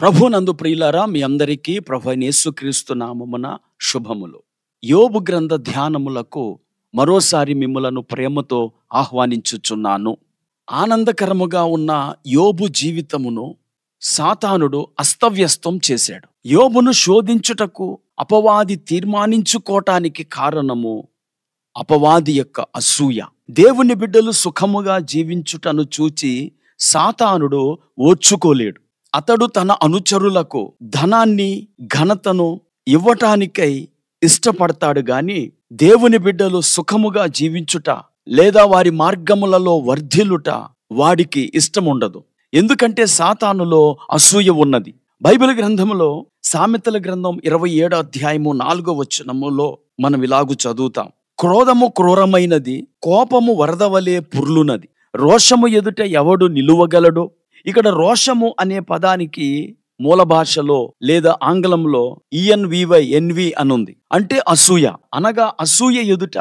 ప్రభునందు ప్రియులారా, మీ అందరికీ ప్రభువైన యేసుక్రీస్తు నామమున శుభములు. యోబు గ్రంథ ధ్యానములకు మరోసారి మిమ్ములను ప్రేమతో ఆహ్వానించుచున్నాను. ఆనందకరముగా ఉన్న యోబు జీవితమును సాతానుడు అస్తవ్యస్తం చేశాడు. యోబును శోధించుటకు అపవాది తీర్మానించుకోవటానికి కారణము అపవాది యొక్క అసూయ. దేవుని బిడ్డలు సుఖముగా జీవించుటను చూచి సాతానుడు ఓర్చుకోలేడు. అతడు తన అనుచరులకు ధనాన్ని, ఘనతను ఇవ్వటానికై ఇష్టపడతాడు గాని దేవుని బిడ్డలు సుఖముగా జీవించుట లేదా వారి మార్గములలో వర్ధిల్లుట వాడికి ఇష్టముండదు. ఎందుకంటే సాతానులో అసూయ ఉన్నది. బైబిల్ గ్రంథములో సామెతల గ్రంథం 27వ అధ్యాయము 4వ వచనములో మనం ఇలాగు చదువుతాం. క్రోధము క్రూరమైనది, కోపము వరద వలె పుర్లునది, రోషము ఎదుట ఎవడు నిలువగలడు? ఇక్కడ రోషము అనే పదానికి మూల భాషలో లేదా ఆంగ్లంలో ఎన్వి అనుంది. అంటే అసూయ. అనగా అసూయ ఎదుట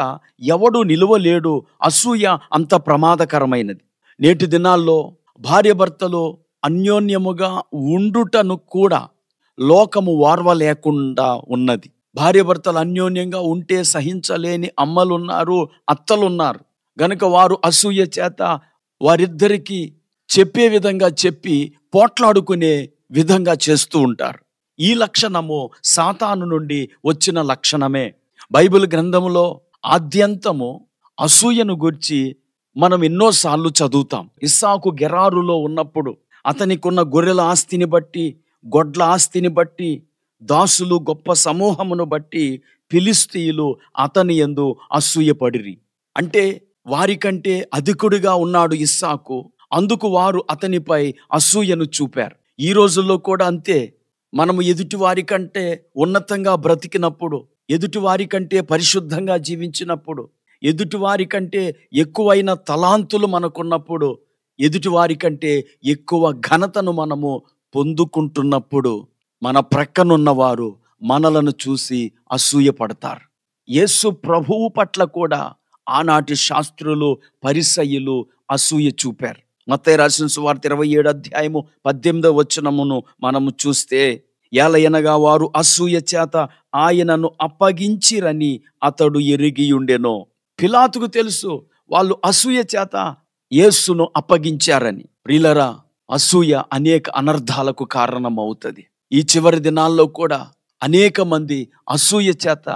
ఎవడు నిలువలేడు. అసూయ అంత ప్రమాదకరమైనది. నేటి దినాల్లో భార్యాభర్తలు అన్యోన్యముగా ఉండుటను కూడా లోకము వార్వలేకుండా ఉన్నది. భార్యాభర్తలు అన్యోన్యంగా ఉంటే సహించలేని అమ్మలున్నారు, అత్తలున్నారు. గనుక వారు అసూయ చేత వారిద్దరికీ చెప్పే విధంగా చెప్పి పోట్లాడుకునే విధంగా చేస్తూ ఉంటారు. ఈ లక్షణము సాతాను నుండి వచ్చిన లక్షణమే. బైబిల్ గ్రంథములో ఆద్యంతము అసూయను గూర్చి మనం ఎన్నోసార్లు చదువుతాం. ఇస్సాకు గెరారులో ఉన్నప్పుడు అతనికున్న గొర్రెల ఆస్తిని బట్టి, గొడ్ల ఆస్తిని బట్టి, దాసులు గొప్ప సమూహమును బట్టి ఫిలిస్తీయులు అతని యందు అసూయపడిరి. అంటే వారికంటే అధికుడిగా ఉన్నాడు ఇస్సాకు. అందుకు వారు అతనిపై అసూయను చూపారు. ఈ రోజుల్లో కూడా అంతే. మనము ఎదుటివారి కంటే ఉన్నతంగా బ్రతికినప్పుడు, ఎదుటివారి కంటే పరిశుద్ధంగా జీవించినప్పుడు, ఎదుటివారి కంటే ఎక్కువైన తలాంతులు మనకున్నప్పుడు, ఎదుటివారి కంటే ఎక్కువ ఘనతను మనము పొందుకుంటున్నప్పుడు మన ప్రక్కనున్నవారు మనలను చూసి అసూయ పడతారు. యేసు ప్రభువు పట్ల కూడా ఆనాటి శాస్త్రులు, పరిసయ్యులు అసూయ చూపారు. మత్తయి రాసిన సువార్త 27వ అధ్యాయము 18వ వచనమును మనము చూస్తే, ఏలయనగా వారు అసూయ చేత ఆయనను అప్పగించిరని అతడు ఎరిగియుండెనో. పిలాతుకు తెలుసు వాళ్ళు అసూయ చేత యేసును అప్పగించారని. ప్రియులారా, అసూయ అనేక అనర్థాలకు కారణమవుతుంది. ఈ చివరి దినాల్లో కూడా అనేక మంది అసూయ చేత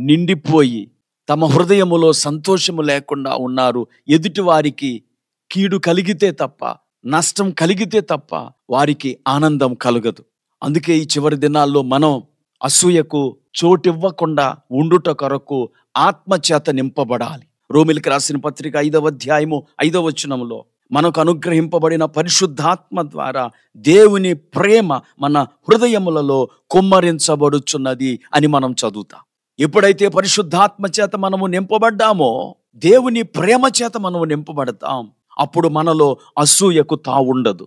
నిండిపోయి తమ హృదయములో సంతోషము లేకుండా ఉన్నారు. ఎదుటి వారికి కీడు కలిగితే తప్ప, నష్టం కలిగితే తప్ప వారికి ఆనందం కలగదు. అందుకే ఈ చివరి దినాల్లో మనం అసూయకు చోటివ్వకుండా ఉండుట కొరకు ఆత్మచేత నింపబడాలి. రోమిలికి రాసిన పత్రిక 5వ అధ్యాయము 5వ వచనములో మనకు అనుగ్రహింపబడిన పరిశుద్ధాత్మ ద్వారా దేవుని ప్రేమ మన హృదయములలో కుమ్మరించబడుచున్నది అని మనం చదువుతాం. ఎప్పుడైతే పరిశుద్ధాత్మ చేత మనము నింపబడ్డామో, దేవుని ప్రేమ చేత మనము నింపబడతాం. అప్పుడు మనలో అసూయకు తావుండదు.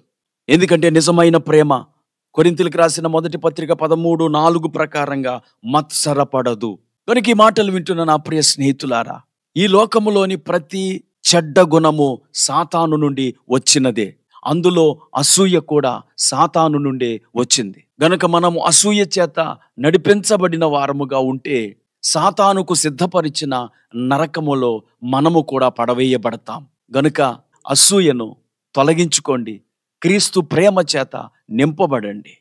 ఎందుకంటే నిజమైన ప్రేమ కొరింథీయులకు రాసిన మొదటి పత్రిక 13:4 ప్రకారంగా మత్సరపడదు. కనుక ఈ మాటలు వింటున్న నా ప్రియ స్నేహితులారా, ఈ లోకములోని ప్రతి చెడ్డ గుణము సాతాను నుండి వచ్చినదే. అందులో అసూయ కూడా సాతాను నుండే వచ్చింది. గనుక మనము అసూయ చేత నడిపించబడిన వారముగా ఉంటే సాతానుకు సిద్ధపరిచిన నరకములో మనము కూడా పడవేయబడతాం. గనుక అసూయను తొలగించుకోండి, క్రీస్తు ప్రేమ చేత నింపబడండి.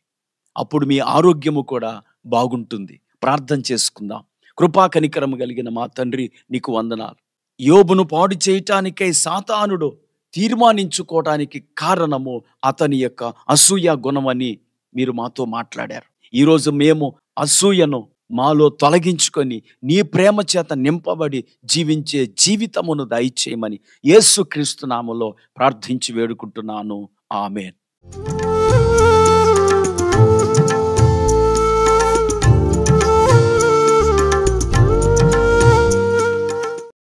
అప్పుడు మీ ఆరోగ్యము కూడా బాగుంటుంది. ప్రార్థన చేసుకుందాం. కృపా కనికరము కలిగిన మా తండ్రి, నీకు వందనాలు. యోబును పాడు చేయటానికై సాతానుడు తీర్మానించుకోవటానికి కారణము అతని యొక్క అసూయ గుణమని మీరు మాతో మాట్లాడారు. ఈరోజు మేము అసూయను మాలో తొలగించుకొని నీ ప్రేమ చేత నింపబడి జీవించే జీవితమును దయచేయమని యేసుక్రీస్తు నామములో ప్రార్థించి వేడుకుంటున్నాను. ఆమేన్.